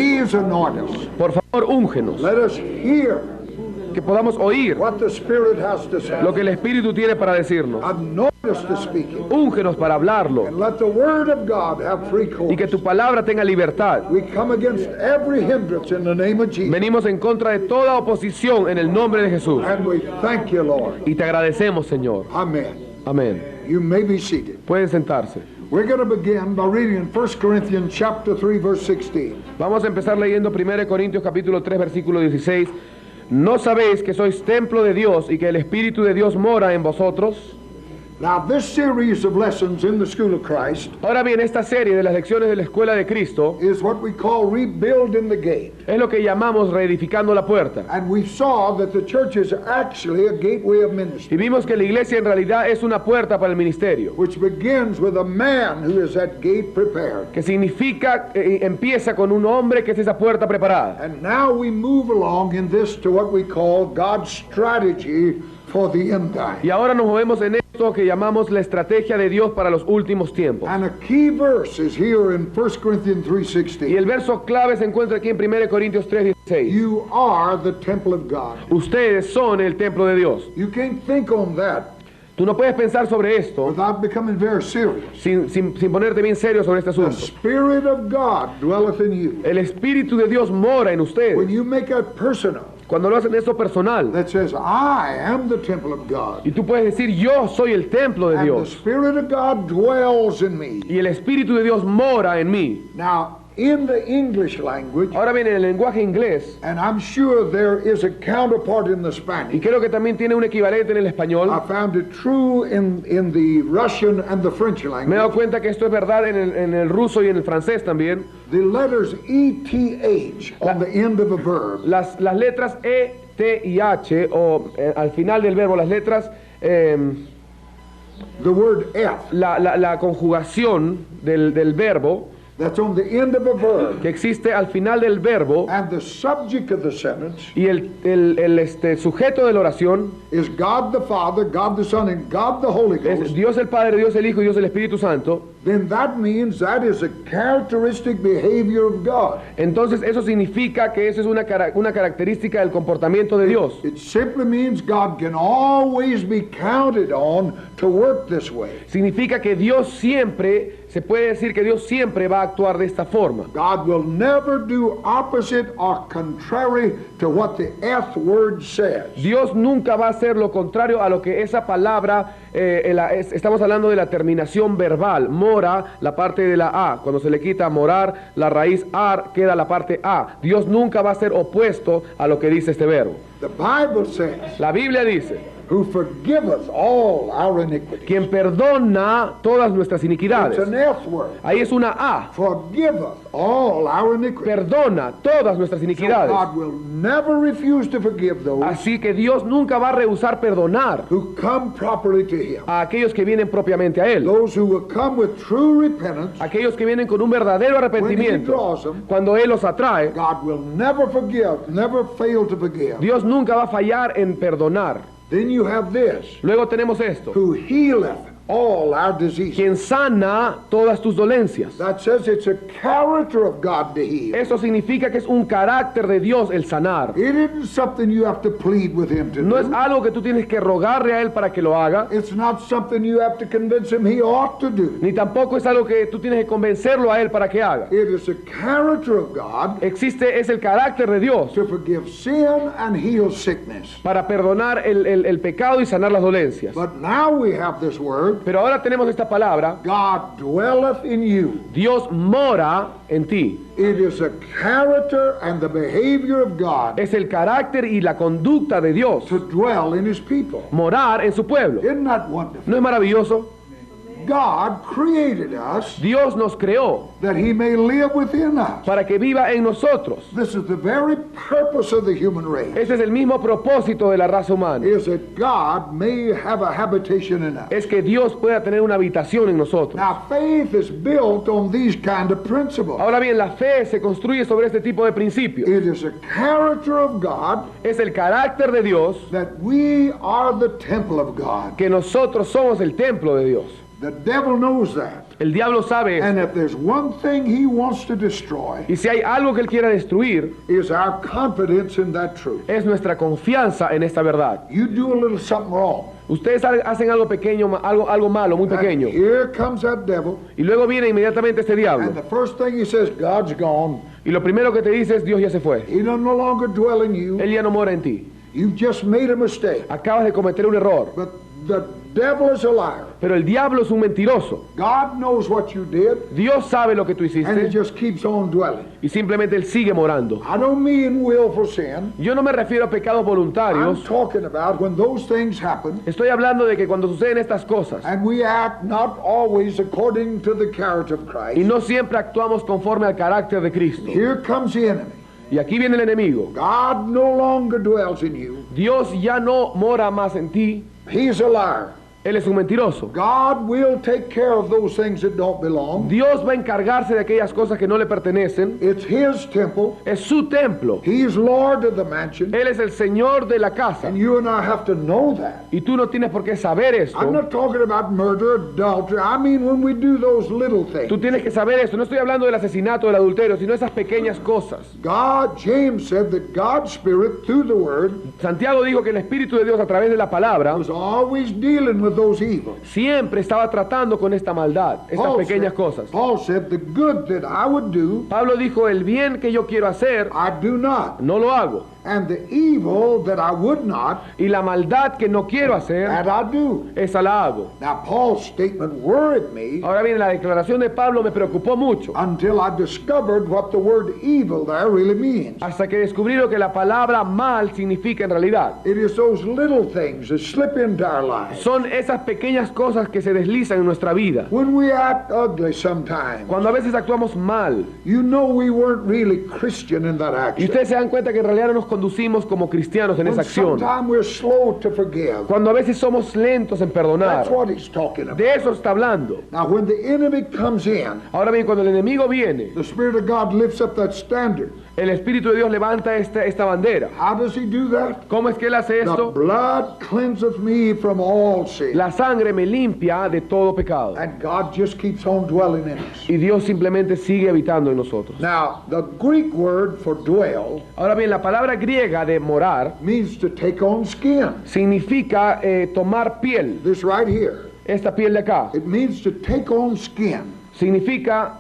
Please anoint us. Por favor, úngenos. Let us hear Que podamos oír what the Spirit has to say. lo que el Espíritu tiene para decirnos. Anoint us to speak it. Úngenos para hablarlo. And let the Word of God have free Y que course. tu palabra tenga libertad. We come against every hindrance in the name of Jesus. Venimos en contra de toda oposición en el nombre de Jesús. And we thank you, Lord. Y te agradecemos, Señor. Amen. Amén. You may be seated. Pueden sentarse. We're going to begin by reading in 1 Corinthians chapter 3, verse 16. Vamos a empezar leyendo 1 Corintios capítulo 3, versículo 16. ¿No sabéis que sois templo de Dios y que el Espíritu de Dios mora en vosotros? Now, this series of lessons in the School of Christ Ahora bien, esta serie de las lecciones de la Escuela de Cristo is what we call rebuilding the gate. es lo que llamamos reedificando la puerta. And we saw that the church is actually a gateway of Y ministry, vimos que la iglesia en realidad es una puerta para el ministerio, which begins with a man who is that gate prepared. que significa, empieza con un hombre que es esa puerta preparada. And now we move along in this to what we call God's strategy for the end time. Y ahora nos movemos en esto que llamamos la estrategia de Dios para los últimos tiempos. And a key verse is here in 1 Corinthians Y 3:16. el verso clave se encuentra aquí en 1 Corintios 3:16. You are the temple of God. Ustedes son el templo de Dios. You can't think on that Tú no puedes pensar sobre esto without becoming very serious. sin ponerte bien serio sobre este The asunto. Spirit of God dwelleth in you. El Espíritu de Dios mora en When ustedes. you make it personal, Cuando lo hacen esto personal, that says, I am the temple of God. y tú puedes decir, yo soy el templo de And the Dios. Spirit of God dwells in me. Y el Espíritu de Dios mora en mí. Now, in the English language, Ahora bien, en el lenguaje inglés, and I'm sure there is a counterpart in the y Spanish, creo que también tiene un equivalente en el español, I found it true in the Russian and the French me he dado language. cuenta que esto es verdad en el ruso y en el francés también. The letters ETH on the end of a verb Las letras E, T y H, o al final del verbo, las letras, the word F la conjugación del verbo that's on the end of a verb que existe al final del verbo and the subject of the sentence y el sujeto de la oración is God the Father, God the Son, and God the Holy es Ghost, Dios el Padre, Dios el Hijo y Dios el Espíritu Santo. then that means that is a characteristic behavior of God. Entonces eso significa que eso es una característica del comportamiento de Dios. It simply means God can always be counted on to work this way. Significa que Dios siempre, se puede decir que Dios siempre va a actuar de esta forma. God will never do opposite or contrary to what the F word says. Dios nunca va a hacer lo contrario a lo que esa palabra, estamos hablando de la terminación verbal, mora, la parte de la A. Cuando se le quita morar, la raíz ar, queda la parte A. Dios nunca va a ser opuesto a lo que dice este verbo. The Bible says, La Biblia dice, who forgiveth all our iniquities. quien perdona todas nuestras It's iniquidades. an F word. Ahí es una A. Forgiveth all our iniquities. Perdona todas nuestras So iniquidades. God will never refuse to forgive those Así que Dios nunca va a rehusar perdonar who come properly to Him. a aquellos que vienen propiamente a Él. Those who will come with true repentance, Aquellos que vienen con un verdadero when He arrepentimiento. draws them, Cuando Él los atrae, God will never forgive, never fail to forgive. Dios nunca va a fallar en perdonar. Then you have this, Luego tenemos esto. who healeth all our diseases. Quien sana todas tus dolencias. That says it's a character of God to heal. Eso significa que es un carácter de Dios el sanar. It isn't something you have to plead with Him to No es do. algo que tú tienes que rogarle a Él para que lo haga. It's not something you have to convince Him He ought to do. Ni tampoco es algo que tú tienes que convencerlo a Él para que haga. It is a character of God Es el carácter de Dios to forgive sin and heal sickness. para perdonar el pecado y sanar las dolencias. But now we have this word, Pero ahora tenemos esta palabra, God dwelleth in you. Dios mora en ti. It is a character and the behavior of God Es el carácter y la conducta de Dios, to dwell in His people. morar en su pueblo. Isn't that wonderful? ¿No es maravilloso? God created us Dios nos creó that He may live within us. para que viva en nosotros. This is the very purpose of the human race, Ese es el mismo propósito de la raza humana. is that God may have a habitation in us. Es que Dios pueda tener una habitación en nosotros. Now, faith is built on these kind of principles. Ahora bien, la fe se construye sobre este tipo de principios. It is a character of God Es el carácter de Dios that we are the temple of God. que nosotros somos el templo de Dios. The devil knows that. El diablo sabe And esto. if there's one thing he wants to destroy, Y si hay algo que él quiera destruir, is our confidence in that truth. es nuestra confianza en esta verdad. You do a little something wrong, Ustedes hacen algo pequeño, algo malo, muy and pequeño. here comes that devil, Y luego viene inmediatamente este and diablo. the first thing he says, God's gone. Y lo primero que te dice es, Dios ya se fue. He does no longer dwell in you. Él ya no mora en ti. You've just made a mistake. Acabas de cometer un error. But the devil is a liar. Pero el diablo es un mentiroso. God knows what you did, Dios sabe lo que tú and he hiciste just keeps on dwelling. y simplemente él sigue morando. I don't mean willful sin. Yo no me refiero a pecados I'm voluntarios. talking about when those things happen, Estoy hablando de que cuando suceden estas cosas and we act not always according to the character of y Christ. no siempre actuamos conforme al carácter de Cristo. Here comes the enemy. Y aquí viene el enemigo. God no longer dwells in you. Dios ya no mora más en ti. He's a liar. Él es un mentiroso. God will take care of those things that don't belong. Dios va a encargarse de aquellas cosas que no le pertenecen. It's his temple. Es su templo. He's Lord of the mansion. Él es el Señor de la casa. And you and I have to know that. Y tú no tienes por qué saber I'm esto. not talking about murder, adultery. I mean when we do those little Tú things. tienes que saber esto. No estoy hablando del asesinato, del adulterio, sino esas pequeñas cosas. God, James said that God's Spirit, through the Word, Santiago dijo que el Espíritu de Dios a través de la palabra was always dealing with those evils. siempre estaba tratando con esta maldad, estas pequeñas cosas. Paul said, the good that I would do, Pablo dijo, el bien que yo quiero hacer, I do not. no lo hago. And the evil that I would not, Y la maldad que no quiero hacer, that I do. esa la hago. Now, Paul's statement worried me Ahora bien, la declaración de Pablo me preocupó mucho, until I discovered what the word evil there really means. hasta que descubrí lo que la palabra mal significa en realidad. It is those little things that slip into our lives. Son esas pequeñas cosas que se deslizan en nuestra vida. When we act ugly sometimes, Cuando a veces actuamos mal, you know we weren't really Christian in that y action. ustedes se dan cuenta que en realidad no nos conducimos como cristianos en When esa acción. sometimes we're slow to forgive. Cuando a veces somos lentos en perdonar. That's what he's talking about. De eso está hablando. Now, when the enemy comes in, Ahora bien, cuando el enemigo viene, the Spirit of God lifts up that standard. el Espíritu de Dios levanta esta bandera. How does he do that? ¿Cómo es que él hace The esto? blood cleanseth me from all sin. La sangre me limpia de todo pecado. And God just keeps on dwelling in us. Y Dios simplemente sigue habitando en nosotros. Now, the Greek word for dwell Ahora bien, la palabra griega de morar means to take on skin. significa tomar piel. This right here. Esta piel de acá. It means to take on skin. Significa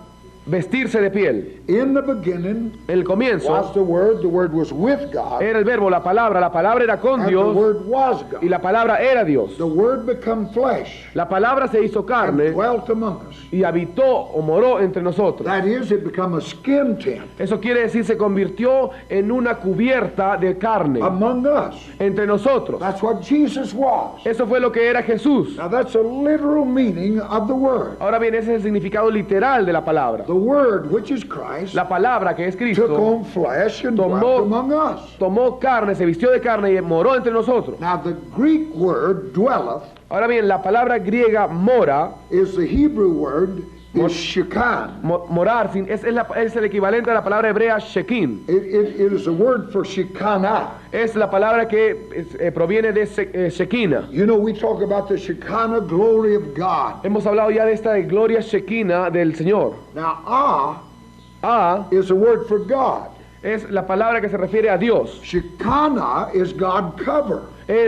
vestirse de piel. In the beginning El comienzo was the Word was with God, era el verbo, la palabra era con and the Dios Word was y God. la palabra era Dios. The Word become flesh La palabra se hizo and carne dwelt among us. y habitó o moró entre nosotros. That is, it become a skin tent Eso quiere decir se convirtió en una cubierta de carne among us. entre nosotros. That's what Jesus was. Eso fue lo que era Jesús. Now that's a literal meaning of the Word. Ahora bien, ese es el significado literal de la palabra. The Word, which is Christ, La palabra que es took Cristo on flesh and Tomó- dwelt among us. tomó carne, se vistió de carne y moró entre nosotros. Now the Greek word dwelleth Ahora bien, la palabra griega mora, is the Hebrew word is shekan. morar, es el equivalente a la palabra hebrea shekin. It is a word for shekinah. Es la palabra que proviene de Shekinah. You know, we talk about the Shekinah glory of God. Hemos hablado ya de esta gloria Shekinah del Señor. Now, Ah is a word for God. es la palabra que se refiere a Dios. Shekinah is God cover.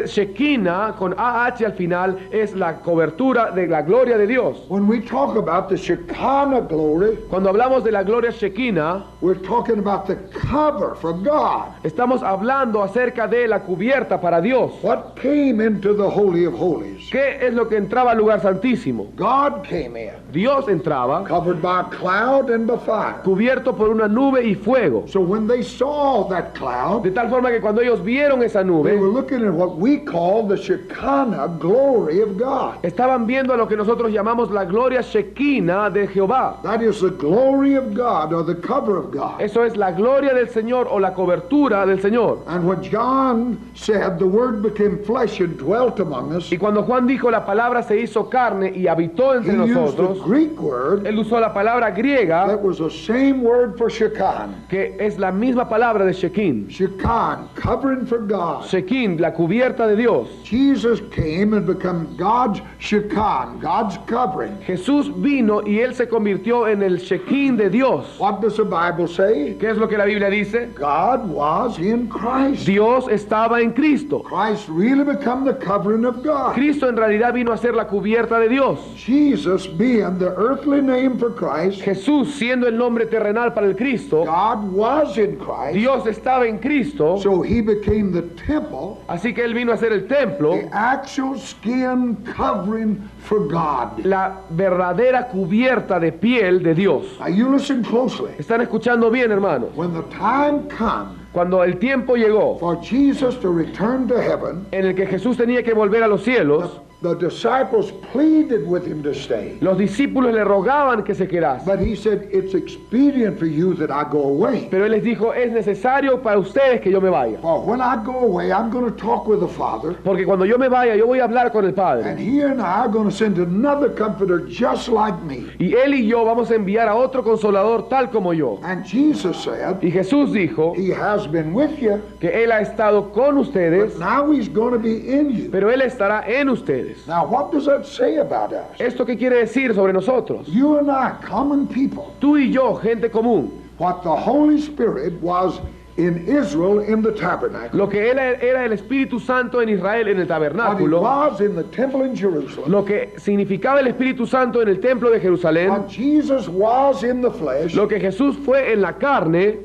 Shekinah con AH al final es la cobertura de la gloria de Dios. When we talk about the Shekinah glory, Cuando hablamos de la gloria Shekinah, we're talking about the cover for God. estamos hablando acerca de la cubierta para Dios. What came into the Holy of Holies? ¿Qué es lo que entraba al lugar santísimo? God came in, Dios entraba covered by a cloud and by fire. cubierto por una nube y fuego. So when they saw that cloud, De tal forma que cuando ellos vieron esa they were nube, looking at what we call the Shekinah glory of God. estaban viendo a lo que nosotros llamamos la gloria Shekinah de Jehová. That is the glory of God or the cover of God. Eso es la gloria del Señor o la cobertura del Señor. And when John said the Word became flesh and dwelt among us, Y cuando Juan dijo la palabra se hizo carne y habitó he entre used the nosotros, Greek word él usó la palabra griega that was the same word for Shekinah. que es la misma palabra de Shekin. Shekinah, covering for God. Shekin, la cubierta cubierta de Dios. Jesus came and became God's Shekinah, God's covering. Jesús vino y Él se convirtió en el Shekin de Dios. What does the Bible say? ¿Qué es lo que la Biblia dice? God was in Christ. Dios estaba en Cristo. Christ really become the covering of God. Cristo en realidad vino a ser la cubierta de Dios. Jesus being the earthly name for Christ, Jesús siendo el nombre terrenal para el Cristo, God was in Christ, Dios estaba en Cristo, so he became the temple, así que Él vino a ser el templo, the actual skin covering for God. la verdadera cubierta de piel de Dios. Now you listen closely. ¿Están escuchando bien, hermanos? When the time comes Cuando el tiempo llegó for Jesus to return to heaven, en el que Jesús tenía que volver a los cielos, the disciples pleaded with him to stay. los discípulos le rogaban que se quedase. But he said, it's expedient for you that I go away. Pero Él les dijo, es necesario para ustedes que yo me vaya. For when I go away, I'm going to talk with the Father, Porque cuando yo me vaya, yo voy a hablar con el and Padre. he and I are going to send another comforter just like me. Y Él y yo vamos a enviar a otro consolador tal como yo. And Jesus said, Y Jesús dijo he has been with you, que Él ha estado con ustedes, but now he's going to be in you. pero Él estará en ustedes. Now what does that say about us? ¿Esto qué quiere decir sobre nosotros? You and I, common people, Tú y yo, gente común, what the Holy Spirit was in Israel in the tabernacle, lo que Él era el Espíritu Santo en Israel en el what he tabernáculo, was in the temple in Jerusalem, lo que significaba el Espíritu Santo en el templo de Jerusalén, what Jesus was in the flesh, lo que Jesús fue en la carne,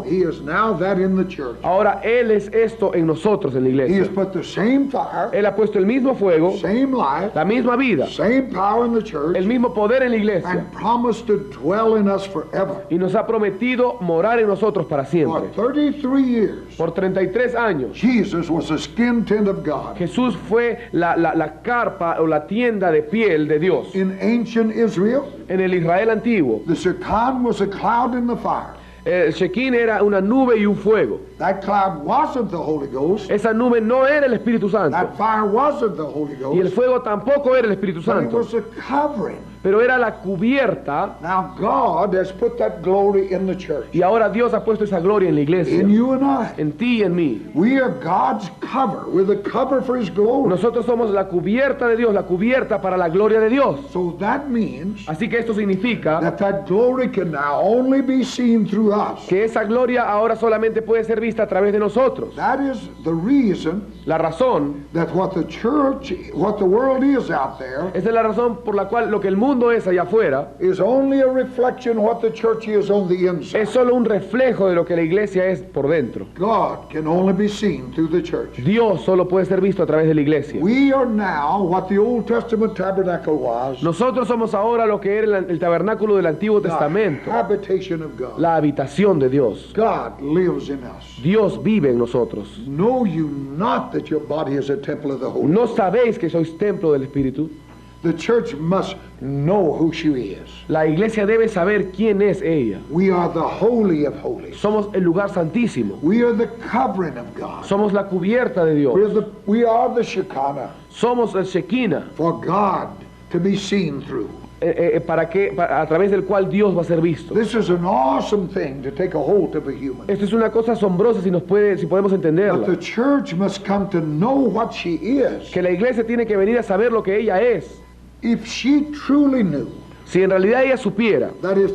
he is now that in the church. ahora Él es esto en nosotros en la He has iglesia. put the same fire, Él ha puesto el mismo fuego, same life, la misma vida, same power in the church, el mismo poder en la iglesia, and promised to dwell in us forever. y nos ha prometido morar en nosotros para For siempre. 33 years, Por 33 años, Jesus was the skin tent of God. Jesús fue la carpa o la tienda de piel de Dios. In ancient Israel, En el Israel antiguo, the Shekinah was a cloud in the fire. el Shekin era una nube y un fuego. That cloud wasn't the Holy Ghost. Esa nube no era el Espíritu Santo, That fire wasn't the Holy y el Ghost. fuego tampoco era el Espíritu But it Santo, was a covering. pero era la cubierta, Now God has put that glory in the church. y ahora Dios ha puesto esa gloria en la iglesia, In you and I. en ti y en mí. We are God's cover. We're the cover for His glory. Nosotros somos la cubierta de Dios, la cubierta para la gloria de Dios. So that means Así que esto significa that glory can now only be seen through us. que esa gloria ahora solamente puede ser vista a través de nosotros. That is the reason La razón, that what the church, what the world is out there, esa es la razón por la cual lo que el mundo es allá afuera is only a reflection of what the church is on the inside. es solo un reflejo de lo que la iglesia es por dentro. God can only be seen through the church. Dios solo puede ser visto a través de la iglesia. We are now what the Old Testament tabernacle was, Nosotros somos ahora lo que era el tabernáculo del Antiguo the Testamento, habitation of God. la habitación de Dios. God lives in us. Dios vive en nosotros. Know you not that your body is a temple of the Holy ¿No Ghost? sabéis que sois templo del Espíritu? The church must know who she is. La iglesia debe saber quién es ella. We are the holy of holies. Somos el lugar santísimo. We are the covering of God. Somos la cubierta de Dios. We are the Shekinah Somos el Shekinah, for God to be seen through. a través del cual Dios va a ser visto. This is an awesome thing to take a hold of a human. Esto es una cosa asombrosa si podemos But the entenderla. church must come to know what she is. Que la iglesia tiene que venir a saber lo que ella es. If she truly knew, Si en realidad ella supiera, that is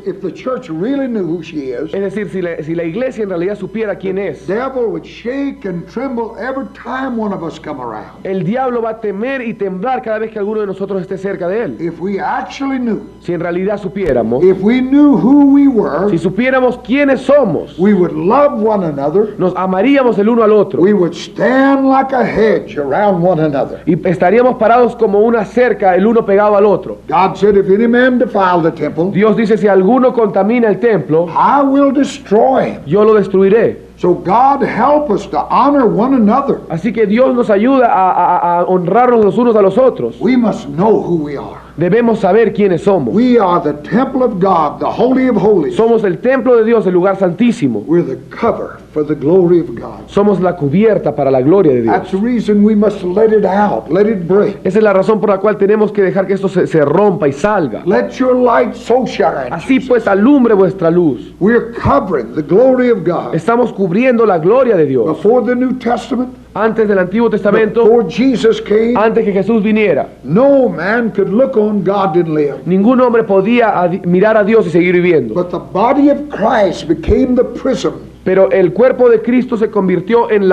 if the church really knew who she is, es decir, si la iglesia en realidad supiera quién es, the devil would shake and tremble every time one of us come around. el diablo va a temer y temblar cada vez que alguno de nosotros esté cerca de él. If we actually knew, Si en realidad supiéramos, if we knew who we were, si supiéramos quiénes somos, we would love one another. nos amaríamos el uno al otro We would stand like a hedge around one another. y estaríamos parados como una cerca, el uno pegado al otro. God said, if any man defile the temple, Dios dice, si alguno contamina el templo, I will destroy him. yo lo destruiré. So God help us to honor one another. Así que Dios nos ayuda a honrarnos los unos a los otros. We must know who we are. Debemos saber quiénes somos. We are the temple of God, the Holy of Holies. Somos el templo de Dios, el lugar santísimo. We're the cover for the glory of God. Somos la cubierta para la gloria de Dios. That's the reason we must let it out, let it break. Esa es la razón por la cual tenemos que dejar que esto se rompa y salga. Let your light so shine. Así pues, alumbre vuestra luz. We're covering the glory of God. Estamos cubriendo la gloria de Dios. Before the New Testament, Antes del Antiguo Testamento, before Jesus came, antes que Jesús viniera, no man could look on God and live. ningún hombre podía mirar a Dios y seguir viviendo. But the body of Christ became the prism Pero el cuerpo de Cristo se convirtió en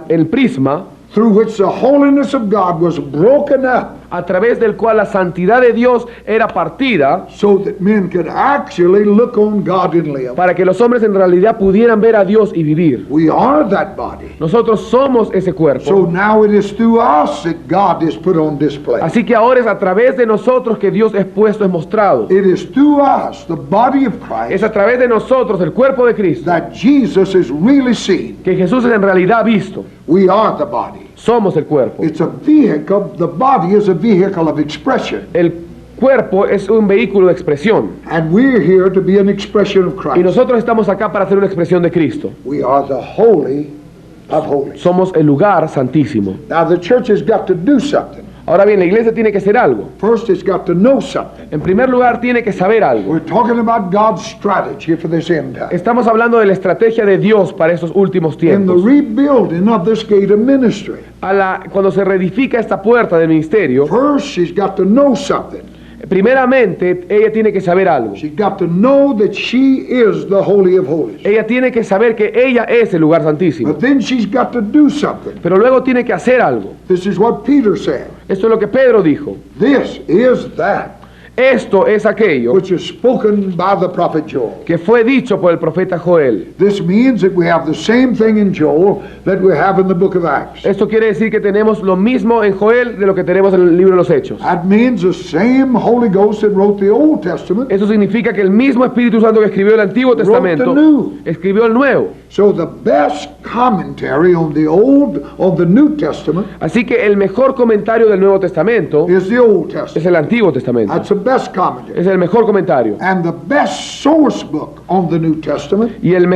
el prisma through which the holiness of God was broken up a través del cual la santidad de Dios era partida so that men could actually look on God and live. para que los hombres en realidad pudieran ver a Dios y vivir. We are that body. Nosotros somos ese So cuerpo. now it is through us that God is put on display. Así que ahora es a través de nosotros que Dios es puesto, es mostrado. It is through us, the body of Es Christ, a través de nosotros, el cuerpo de Cristo, that Jesus is really seen. que Jesús es en realidad visto. We are the body. Somos el cuerpo. It's a vehicle, the body is a vehicle of expression. El cuerpo es un vehículo de expresión. And we're here to be an expression of Y Christ. nosotros estamos acá para hacer una expresión de Cristo. We are the holy of holies. Somos el lugar santísimo. Now the church has got to do something. Ahora bien, la iglesia tiene que hacer algo. First, it's got to know something. En primer lugar, tiene que saber algo. We're talking about God's strategy for this end time. Estamos hablando de la estrategia de Dios para estos últimos In the tiempos. rebuilding of this gate of ministry, Cuando se reedifica esta puerta del ministerio, first she's got to know something. primeramente ella tiene que saber algo. She's got to know that she is the Holy of Holies. Ella tiene que saber que ella es el lugar santísimo. But then she's got to do something. Pero luego tiene que hacer algo. This is what Peter said. Esto es lo que Pedro dijo. This is that Esto es aquello which is spoken by the prophet Joel. que fue dicho por el profeta Joel. This means that we have the same thing in Joel that we have in the book of Acts. Esto quiere decir que tenemos lo mismo en Joel de lo que tenemos en el libro de los Hechos. That means the same Holy Ghost that wrote the Old Testament. Eso significa que el mismo Espíritu Santo que escribió el Antiguo Wrote the Testamento new. escribió el Nuevo. So the best commentary on the New Testament Así que el mejor comentario del Nuevo Testamento is the Old es Testament. el Antiguo Testamento. That's the best commentary. Es el mejor comentario. And the best source book on the New Testament Y la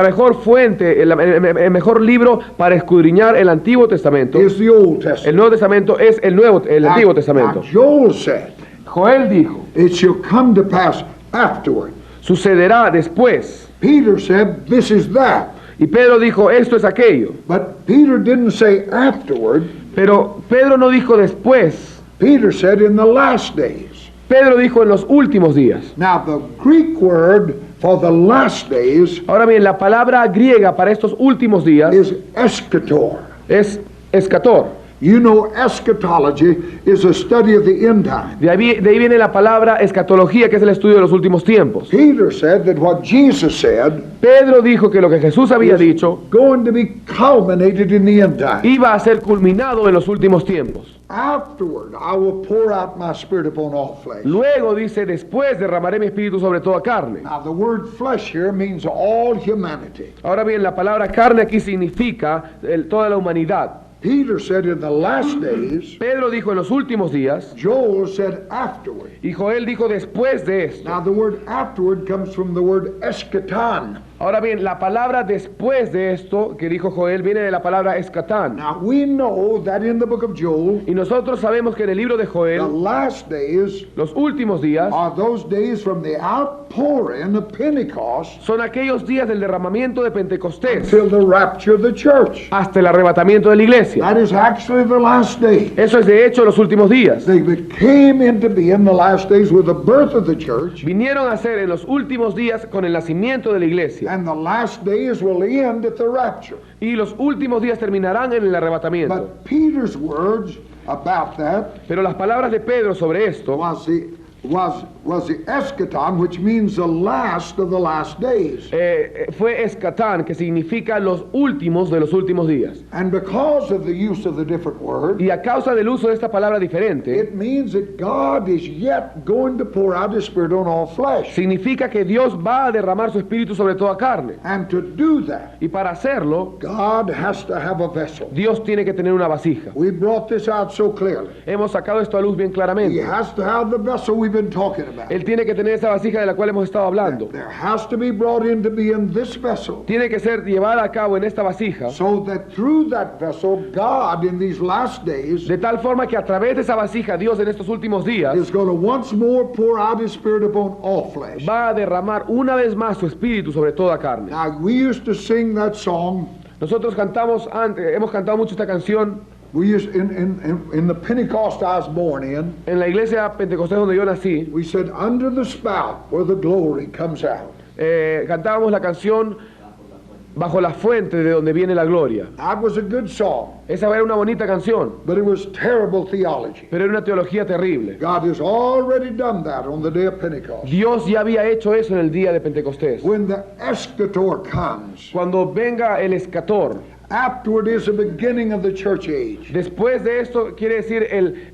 mejor fuente, el mejor libro para escudriñar el Antiguo Testamento, is the Old el Testament. Nuevo Testamento es el Antiguo Testamento. Now Joel said, Joel dijo, it shall come to pass afterward. sucederá después. Peter said, this is that. Y Pedro dijo, esto es aquello. But Peter didn't say afterward. Pero Pedro no dijo después. Peter said in the last days. Pedro dijo en los últimos días. Now the Greek word for the last days Ahora bien, la palabra griega para estos últimos días is eschator. es escator. You know, eschatology is a study of the end time. De ahí viene la palabra escatología, que es el estudio de los últimos tiempos. Peter said that what Jesus said Pedro dijo que lo que Jesús había is dicho going to be culminated in the end time. iba a ser culminado en los últimos tiempos. Afterward, I will pour out my spirit upon all flesh. Luego dice, después derramaré mi espíritu sobre toda carne. Now, the word flesh here means all humanity. Ahora bien, la palabra carne aquí significa toda la humanidad. Peter said in the last days, Pedro dijo en los últimos días, Joel said afterward. y Joel dijo después de esto. Now, the word afterward comes from the word eschaton. Ahora bien, la palabra después de esto que dijo Joel viene de la palabra escatán. Now, we know that in the book of Joel, Y nosotros sabemos que en el libro de the Joel, last days los últimos días are those days from the outpouring of Pentecost son aquellos días del derramamiento de Pentecostés till the rapture of the church. hasta el arrebatamiento de la iglesia. That is actually the last day. Eso es de hecho los últimos días. They came into being the last days with the birth of the church, Vinieron a ser en los últimos días con el nacimiento de la iglesia. and the last days will end at the rapture. Y los últimos días terminarán en el arrebatamiento. But Peter's words about that Pero las palabras de Pedro sobre esto was was the eschaton, which means the last of the last days. Fue escatán, que significa los últimos de los últimos días. And because of the use of the different word, Y a causa del uso de esta palabra diferente, it means that God is yet going to pour out His Spirit on all flesh. significa que Dios va a derramar su espíritu sobre toda carne. And to do that, Y para hacerlo, God has to have a vessel. Dios tiene que tener una vasija. We brought this out so clearly. Hemos sacado esto a luz bien He claramente. has to have the vessel we've been talking about. Él tiene que tener esa vasija de la cual hemos estado hablando. There has to be brought in to be in this vessel, Tiene que ser llevada a cabo en esta vasija, so that through that vessel, God in these last days de tal forma que a través de esa vasija, Dios en estos últimos días is going to once more pour out His Spirit upon all flesh. va a derramar una vez más su espíritu sobre toda carne. Now, we used to sing that song. Nosotros cantamos antes, hemos cantado mucho esta canción We used in the Pentecost I was born in. en la iglesia pentecostés donde yo nací. We said, "Under the spout where the glory comes out." Cantábamos la canción Bajo la fuente de donde viene la gloria. That was a good song, Esa era una bonita canción, but it was terrible theology. pero era una teología terrible. God has already done that on the day of Pentecost. Dios ya había hecho eso en el día de Pentecostés. When the eschator comes, Cuando venga el escator, afterward is the beginning of the church age. después de esto quiere decir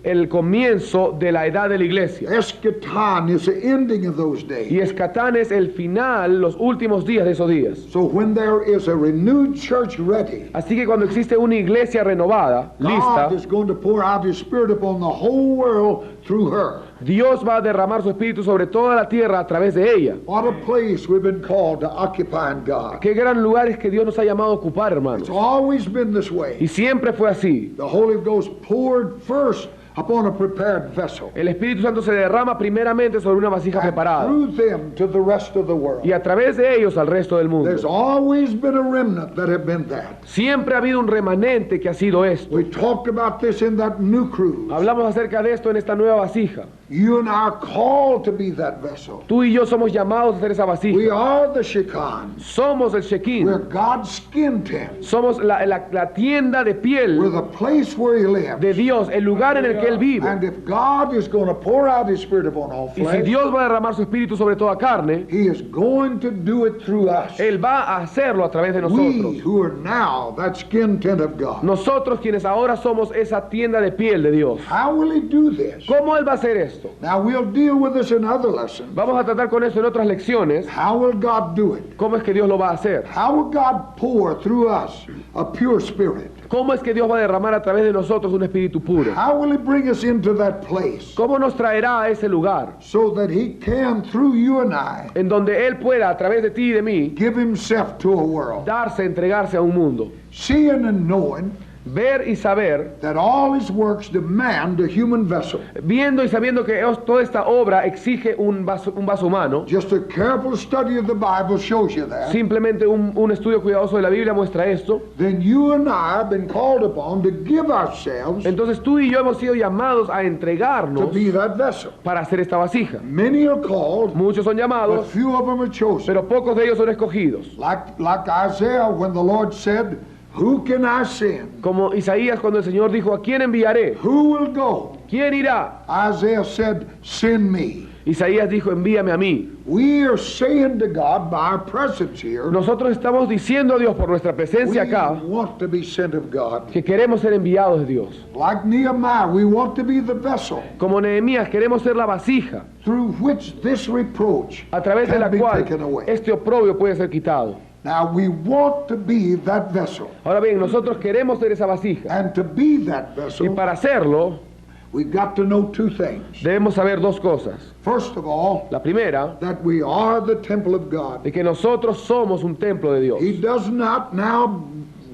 el comienzo de la edad de la iglesia. Eschaton is the ending of those Y days. escatán es el final, los últimos días de esos días. So when there is a renewed church ready, Así que cuando existe una iglesia renovada, lista, God is going to pour out His Spirit upon the whole world through her. Dios va a derramar su espíritu sobre toda la tierra a través de ella. What a place we've been called to occupy in God. Qué gran lugar es que Dios nos ha llamado a ocupar, hermanos. It's always been this way. Y siempre fue así. The Holy Ghost poured first upon a prepared vessel, El Espíritu Santo se derrama primeramente sobre una vasija and preparada through them to the rest of the world. y a través de ellos al resto del There's mundo. always been a remnant that have been that. Siempre ha habido un remanente que ha sido esto. We talked about this in that new cruise. Hablamos acerca de esto en esta nueva vasija. You and I are called to be that vessel. Tú y yo somos llamados a ser esa We vasija. are the Shekinah. Somos el We're Shekin. God's skin tent. Somos la tienda de We're piel the place where He lives. de Dios, el lugar en el que Él vive. And if God is going to pour out His Spirit upon all Y si flesh, Dios va a derramar su espíritu sobre toda carne, He is going to do it through us. Él va a hacerlo a través de We nosotros. who are now that skin tent of God. Nosotros quienes ahora somos esa tienda de piel de Dios. How will He do this? ¿Cómo Él va a hacer esto? Now we'll deal with this in other lessons. Vamos a tratar con eso en otras lecciones. How will God do it? ¿Cómo es que Dios lo va a hacer? How will God pour through us a pure spirit? ¿Cómo es que Dios va a derramar a través de nosotros un espíritu puro? How will He bring us into that place ¿Cómo nos traerá a ese lugar so that He can, through you and I, en donde Él pueda, a través de ti y de mí, give Himself to a world? darse, entregarse a un mundo? Seeing and knowing Ver y saber, that all His works demand a human vessel. viendo y sabiendo que toda esta obra exige un vaso humano. Just a careful study of the Bible shows you that. Simplemente un estudio cuidadoso de la Biblia muestra esto. Then you and I have been called upon to give ourselves Entonces tú y yo hemos sido llamados a to entregarnos be that vessel. para hacer esta vasija. Many are called, Muchos son but llamados, few of them are chosen. pero pocos de ellos son escogidos. Like Isaiah when the Lord said, "Who can I send? Como Isaías cuando el Señor dijo, ¿a quién enviaré? Who will go?" ¿Quién irá? Isaiah said, "Send me." Isaías dijo, envíame a mí. We are saying to God by our presence here, Nosotros estamos diciendo a Dios por nuestra we presencia acá want to be sent of God. que queremos ser enviados de Dios. Like Nehemiah, we want to be the vessel Como Nehemías queremos ser la vasija through which this reproach a través de can la be cual taken away. este oprobio puede ser quitado. Now we want to be that vessel. Ahora bien, nosotros queremos ser esa vasija. And to be that Y vessel, para hacerlo, we've got to know two things. debemos saber dos cosas. First of all, La primera, that we are the temple of God. de que nosotros somos un templo de Dios. He does not now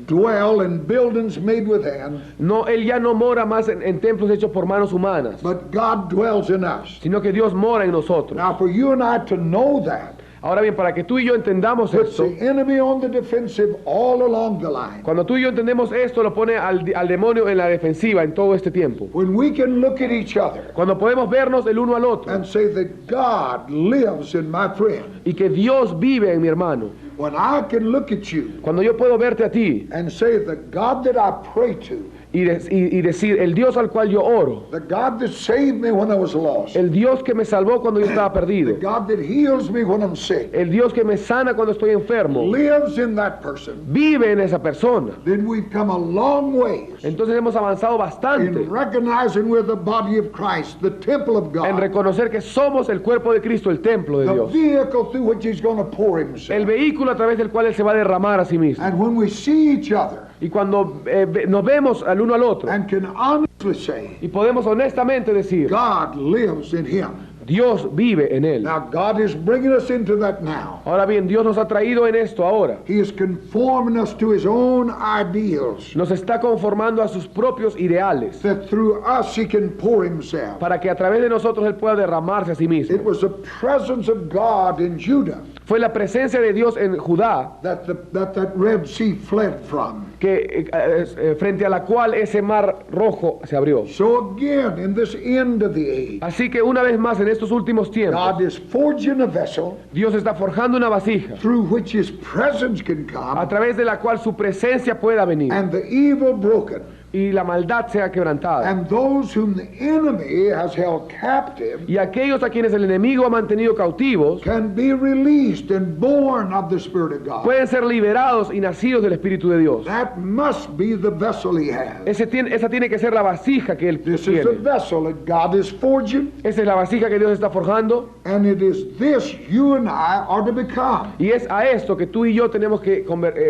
dwell in buildings made with hands, No, Él ya no mora más en templos hechos por manos humanas, but God dwells in us. sino que Dios mora en nosotros. Now for you and I to know that, Ahora bien, para que tú y yo entendamos puts esto, the enemy on the defensive all along the line. cuando tú y yo entendemos esto, lo pone al demonio en la defensiva en todo este tiempo. When we can look at each other Cuando podemos vernos el uno al otro and say that God lives in my friend. y que Dios vive en mi hermano. When I can look at you Cuando yo puedo verte a ti and say the God that I pray to y decir, el Dios al cual yo oro, the God that saved me when I was lost, el Dios que me salvó cuando yo estaba the perdido, God that heals me when I'm sick, el Dios que me sana cuando estoy enfermo, lives in that person, vive en esa persona. then we've come a long ways Entonces hemos avanzado bastante in recognizing we're the body of Christ, the temple of en God, reconocer que somos el cuerpo de Cristo, el templo de the Dios, vehicle through which He's going to pour el Himself. vehículo a través del cual Él se va a derramar a sí mismo. And when we see each other Y cuando nos vemos al uno al otro and can honestly say, y podemos honestamente decir, God lives in Him. Dios vive en Él. Now, God is bringing us into that now. Ahora bien, Dios nos ha traído en esto ahora. He is conforming us to His own ideals, Nos está conformando a sus propios ideales that through us He can pour Himself. para que a través de nosotros Él pueda derramarse a sí mismo. It was the presence of God in Judah Fue la presencia de Dios en Judá that Red Sea fled from. que frente a la cual ese mar rojo se abrió. So again, in this end of the age, Así que una vez más en estos últimos tiempos, God is forging a vessel Dios está forjando una vasija through which His presence can a come través de la cual su presencia pueda venir and the evil broken, y la maldad sea quebrantada. and those whom the enemy has held captive Y aquellos a quienes el enemigo ha mantenido cautivos can be released and born of the Spirit of God. pueden ser liberados y nacidos del Espíritu de Dios. That must be the vessel He has. Esa tiene que ser la vasija que Él This is the tiene. vessel that God is forging, Esa es la vasija que Dios está forjando and it is this you and I are to become. y es a esto que tú y yo tenemos que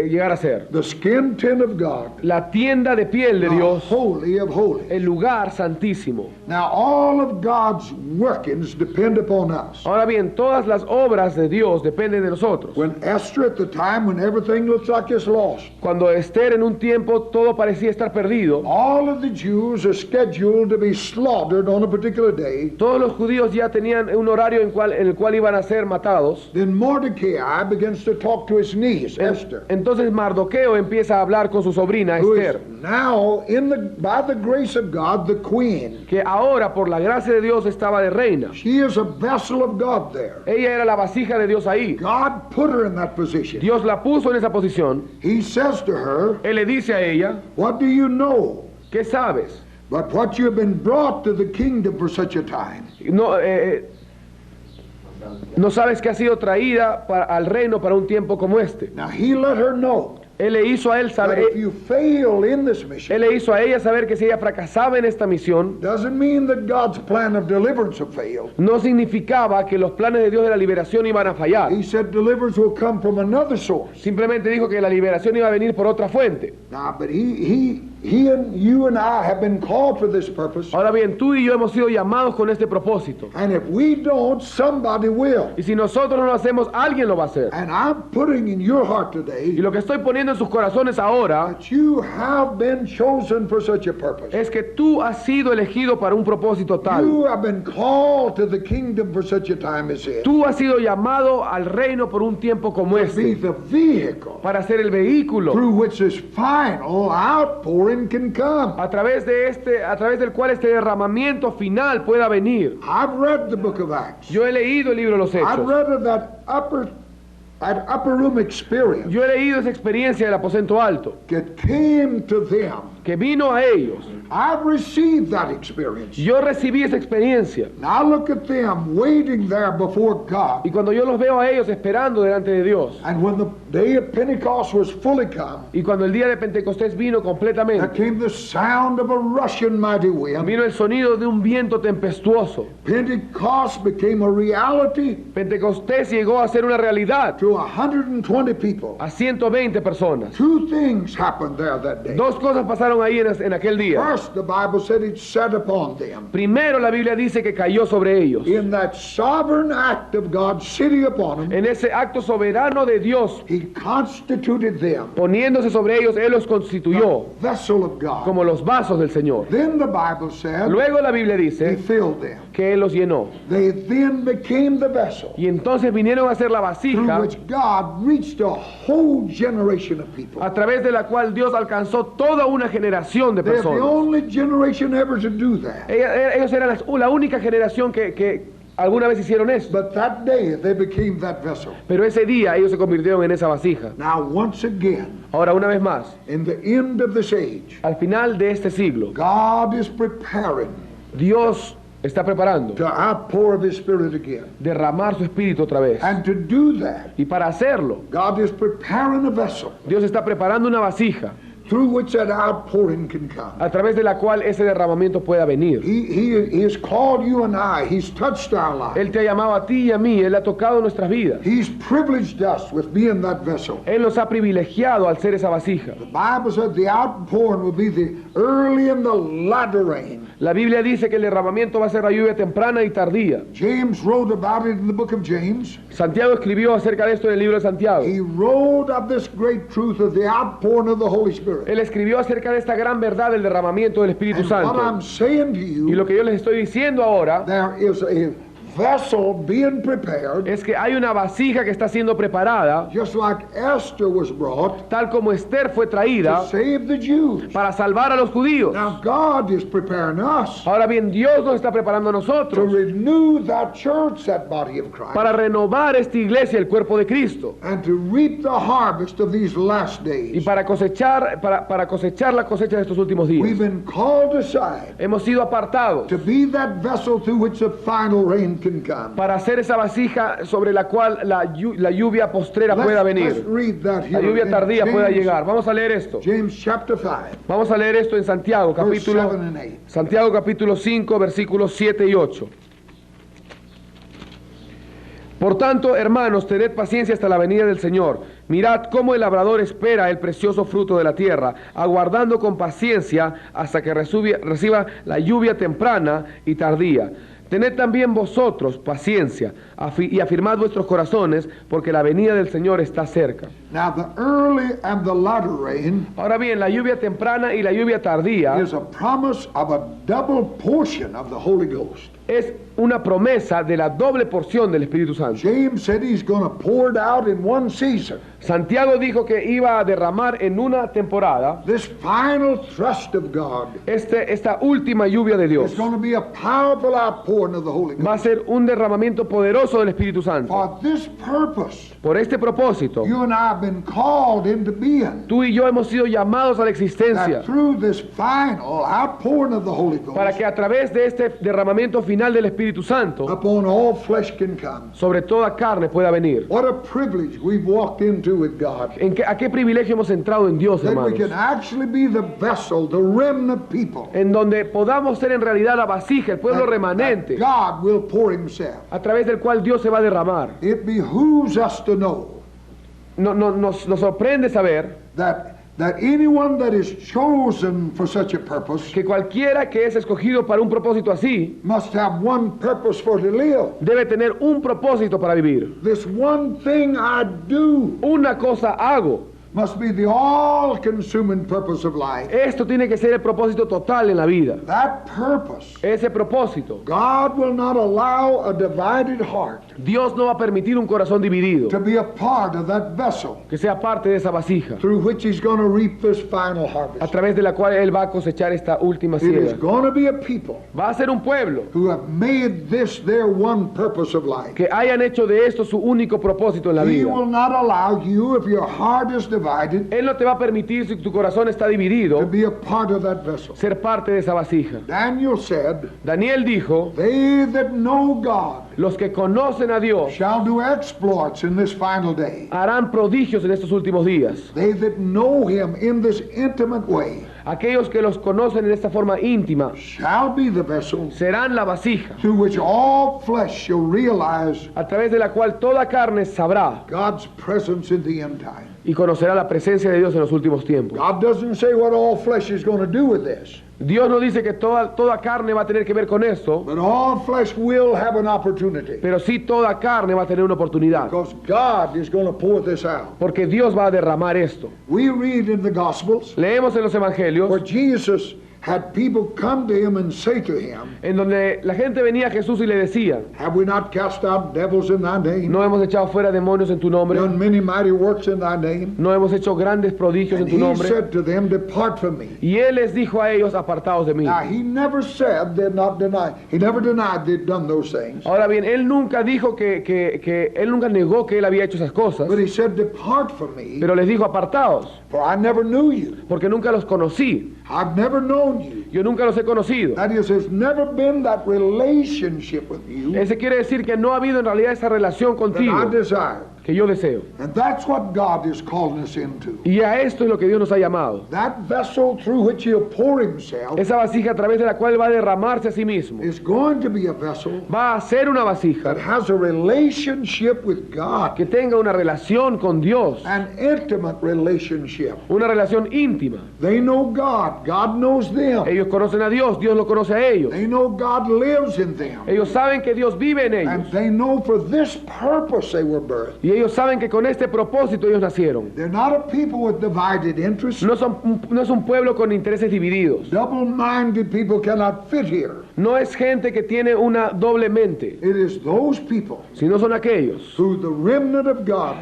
llegar a ser. The skin tent of God, La tienda de piel de the Dios, holy of holies. el lugar santísimo. Now all of God's workings depend upon us. Ahora bien, todas las obras de Dios dependen de nosotros. When Esther, at the time when everything looks like it's lost, Cuando Esther en un tiempo todo parecía estar perdido, all of the Jews are scheduled to be slaughtered on a particular day, todos los judíos ya tenían un horario en el cual iban a ser matados. then Mordecai begins to talk to his niece, Esther, Entonces Mardoqueo empieza a hablar con su sobrina who is Esther, now, by the grace of God, the queen. que ahora por la gracia de Dios estaba de reina. She is a vessel of God there. Ella era la vasija de Dios ahí. God put her in that position. Dios la puso en esa posición. He says to her, Él le dice a ella, what do you know? ¿qué sabes? But what you have been brought to the kingdom for such a time. No sabes que ha sido traída al reino para un tiempo como este. Now he let her know Él le hizo a él that saber, if you fail in this mission, él le hizo a ella saber que si ella fracasaba en esta misión, doesn't mean that God's plan of deliverance will fail. no significaba que los planes de Dios de la liberación iban a fallar. He said deliverance will come from another source. Simplemente dijo que la liberación iba a venir por otra fuente. Now, but he and you and I have been called for this purpose. Ahora bien, tú y yo hemos sido llamados con este propósito. And if we don't, somebody will. Y si nosotros no lo hacemos, alguien lo va a hacer. And I'm putting in your heart Y today lo que estoy poniendo en sus corazones ahora that you have been chosen for such a purpose. es que tú has sido elegido para un propósito tal. You have been called to the kingdom for such a time as this. Tú has sido llamado al reino por un tiempo como Be este, the vehicle para ser el vehículo through which this final outpouring can come. a través del cual este derramamiento final pueda venir. I've read the book of Acts. Yo he leído el libro de los I've Hechos. read of that upper room experience Yo he leído esa experiencia del aposento alto, that came to them. que vino a ellos. I've received that experience. Yo recibí esa experiencia. Now I look at them waiting there before God. Y cuando yo los veo a ellos esperando delante de Dios, And when the day of Pentecost was fully come, y cuando el día de Pentecostés vino there completamente, came the sound of a rushing mighty wind. vino el sonido de un viento tempestuoso. Pentecost became a reality Pentecostés llegó a ser una realidad to 120 people. a 120 personas. Two things happened there that day. Dos cosas pasaron ahí en aquel día. First, the Bible said it sat upon them. Primero, la Biblia dice que cayó sobre ellos. In that sovereign act of God sitting upon them, En ese acto soberano de Dios, He constituted them poniéndose sobre ellos, Él los constituyó vessel of God. como los vasos del Señor. Then the Bible said Luego la Biblia He dice filled them. que Él los llenó. They then became the vessel Y entonces vinieron a ser la through vasija which God reached a whole generation of people. a través de la cual Dios alcanzó toda una generación de They're the personas. only generation ever to do that. Ellos eran la única generación que alguna vez hicieron eso, But that day they became that vessel. pero ese día ellos se convirtieron en esa vasija. Now, once again, Ahora, una vez más, in the end of this age, al final de este siglo, God is preparing Dios está preparando to outpour of His Spirit again. derramar su espíritu otra vez. And to do that, Y para hacerlo, God is preparing a vessel Dios está preparando una vasija through which that outpouring can come. a través de la cual ese derramamiento pueda venir. He has called you and I. He's touched our lives. Él te ha llamado a ti y a mí, Él ha tocado nuestras vidas. He's privileged us with being that vessel. Él nos ha privilegiado al ser esa vasija. The Bible said the outpouring will be the early and the latter rain. La Biblia dice que el derramamiento va a ser la lluvia temprana y tardía. James wrote about it in the book of James. Santiago escribió acerca de esto en el libro de Santiago. He wrote of this great truth of the outpouring of the Holy Spirit. Él escribió acerca de esta gran verdad del derramamiento del Espíritu And what I'm Santo. saying to Y you, lo que yo les estoy diciendo ahora there is a vessel being prepared, es que hay una vasija que está siendo preparada, just like Esther was brought tal como Esther fue to traída save the Jews. para salvar a los judíos. Now God is preparing us Ahora bien, Dios nos está preparando a to nosotros renew that church, that body of Christ, para renovar esta iglesia, el cuerpo de Cristo, and to reap the harvest of these last y days. para cosechar la cosecha de estos últimos We've días. been called aside Hemos sido apartados to be that vessel through which the final rain can come. para hacer esa vasija sobre la cual la lluvia postrera pueda Let's venir, read that la here lluvia in tardía pueda James, llegar. Vamos a leer esto. James chapter 5, Vamos a leer esto en Santiago, verse 7 capítulo, and 8. Santiago capítulo 5, versículos 7 y 8. Por tanto, hermanos, tened paciencia hasta la venida del Señor. Mirad cómo el labrador espera el precioso fruto de la tierra, aguardando con paciencia hasta que reciba la lluvia temprana y tardía. Tened también vosotros paciencia y afirmad vuestros corazones, porque la venida del Señor está cerca. Now the early and the latter rain Ahora bien, la lluvia temprana y la lluvia tardía is a promise of a double portion of the Holy Ghost. es una promesa de la doble porción del Espíritu Santo. James said he's going to pour it out in one season. Santiago dijo que iba a derramar en una temporada This final thrust of God esta última lluvia de is Dios. going to be a powerful outpouring of the Holy Va a Ghost. ser un derramamiento poderoso del Espíritu Santo. For this purpose, Por este propósito, you and I have been called into being. tú y yo hemos sido llamados a la existencia That through this final outpouring of the Holy para Ghost, que a través de este derramamiento final del Espíritu Santo, upon all flesh can come. sobre toda carne pueda venir. What a privilege we've walked into with God. ¿A qué privilegio hemos entrado en Dios, That we hermanos? can actually be the vessel, the remnant people. En donde podamos ser en realidad la vasija, el pueblo That remanente, God will pour Himself. a través del cual Dios se va a derramar. It behooves us to know Nos sorprende saber that anyone that is chosen for such a purpose que cualquiera que es escogido para un propósito así, must have one purpose for to live. debe tener un propósito para vivir. This one thing I do Una cosa hago. must be the all-consuming purpose of life. Esto tiene que ser el propósito total en la vida. That purpose, Ese propósito. God will not allow a divided heart Dios no va a permitir un corazón dividido to be a part of that vessel que sea parte de esa vasija, through which He's going to reap this final a harvest. través de la cual Él va a cosechar esta última It is siega. going to be a people Va a ser un pueblo who have made this their one purpose of life. que hayan hecho de esto su único propósito en la He vida. will not allow you, if your heart is divided, Él no te va a permitir, si tu corazón está to dividido, be a part of that vessel. ser parte de esa vasija. Daniel said, Daniel dijo, they that know God los que conocen a Dios shall do exploits in this final day. harán prodigios en estos últimos días. They that know Him in this intimate way Aquellos que los conocen en esta forma íntima shall be the vessel serán la vasija, through which all flesh shall realize a través de la cual toda carne sabrá God's presence in the end time. y conocerá la presencia de Dios en los últimos tiempos. God doesn't say what all flesh is going to do with this, Dios no dice que toda carne va a tener que ver con esto, but all flesh will have an opportunity pero sí toda carne va a tener una oportunidad, because God is going to pour this out. porque Dios va a derramar esto. We read in the Gospels Leemos en los where evangelios had people come to him and say to him, en donde la gente venía a Jesús y le decía, have we not cast out devils in thy name, no hemos echado fuera demonios en tu nombre, done many mighty works in thy name? no hemos hecho grandes prodigios en And tu he nombre. said to them, depart from me. Y él les dijo a ellos, apartados de mí. Now he never said they'd not deny. He never denied they'd done those things. Ahora bien, él nunca dijo que él nunca negó que él había hecho esas cosas, But he said, depart from me, pero les dijo, apartados, for I never knew you. porque nunca los conocí. I've never known you. Yo nunca los he conocido. That is, there's never been that relationship with you Ese quiere decir que no ha habido en realidad esa relación that I contigo desire. que yo deseo. And that's what God is calling us into. Y a esto es lo que Dios nos ha llamado. That vessel through which he'll pour himself Esa vasija a través de la cual va a derramarse a sí mismo. is going to be a vessel Va a ser una vasija that has a relationship with God, que tenga una relación con Dios, an intimate relationship. una relación íntima. They know God. God knows them. Ellos conocen a Dios, Dios lo conoce a ellos. They know God lives in them. Ellos saben que Dios vive en And ellos. they know for this purpose they were birthed. Y ellos saben que con este propósito ellos nacieron. They're not a people with divided interests. No es un pueblo con intereses divididos. Double-minded people cannot fit here. No es gente que tiene una doble mente, It is those people sino son aquellos who the remnant of God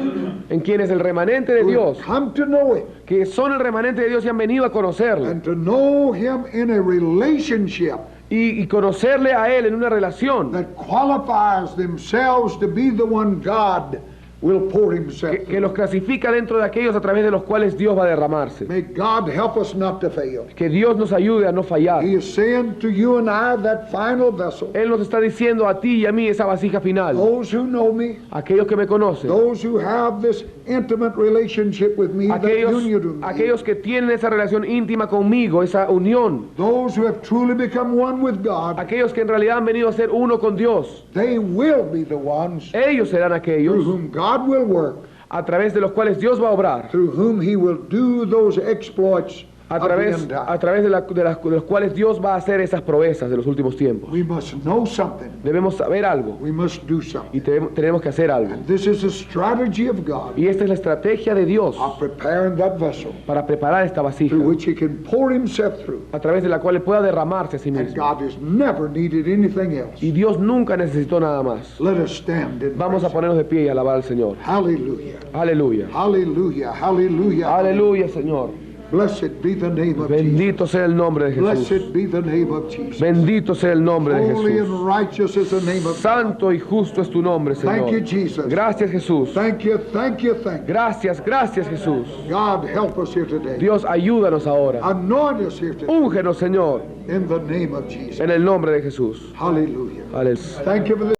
en quienes el remanente de who Dios, have come to know Him que son el remanente de Dios y han venido a conocerle. and to know Him in a relationship Y conocerle a Él en una relación that qualifies themselves to be the one God will pour Himself que through. los clasifica dentro de aquellos a través de los cuales Dios va a derramarse. May God help us not to fail. Que Dios nos ayude a no fallar. He is saying to you and I, that final vessel, Él nos está diciendo a ti y a mí esa vasija final. those who know me, Aquellos que me conocen, those who have this intimate relationship with me, that union with me, aquellos que tienen esa relación íntima conmigo, esa unión, those who have truly become one with God, aquellos que en realidad han venido a ser uno con Dios, they will be the ones ellos serán through aquellos whom God will work, a través de los cuales Dios va a obrar, through whom He will do those exploits a of the través, end time. a través de los cuales Dios va a hacer esas proezas de los últimos tiempos. We must know something. Debemos saber algo We must do something. y tenemos que hacer algo. This is the strategy of God Y esta es la estrategia de Dios of preparing that vessel para preparar esta vasija, through which He can pour Himself through. a través de la cual Él pueda derramarse a sí And mismo. God has never needed anything else. Y Dios nunca necesitó nada más. Let us stand in Vamos a praise. ponernos de pie y alabar al Señor. Hallelujah. Aleluya. Hallelujah. Hallelujah. Aleluya, Señor. Blessed be the name of Jesus. Bendito sea el nombre de Jesús. Blessed be the name of Jesus. Bendito sea el nombre de Holy and Jesús. righteous is the name of God. Santo y justo es tu nombre, Thank you, Señor. Jesus. Gracias, Jesús. Thank you, thank you, thank you. Gracias, gracias, Jesús. God, help us here today. Dios, ayúdanos ahora. Anoint us here today Úngenos, Señor, in the name of Jesus. en el nombre de Jesús. Hallelujah. Aleluya. Thank you for this.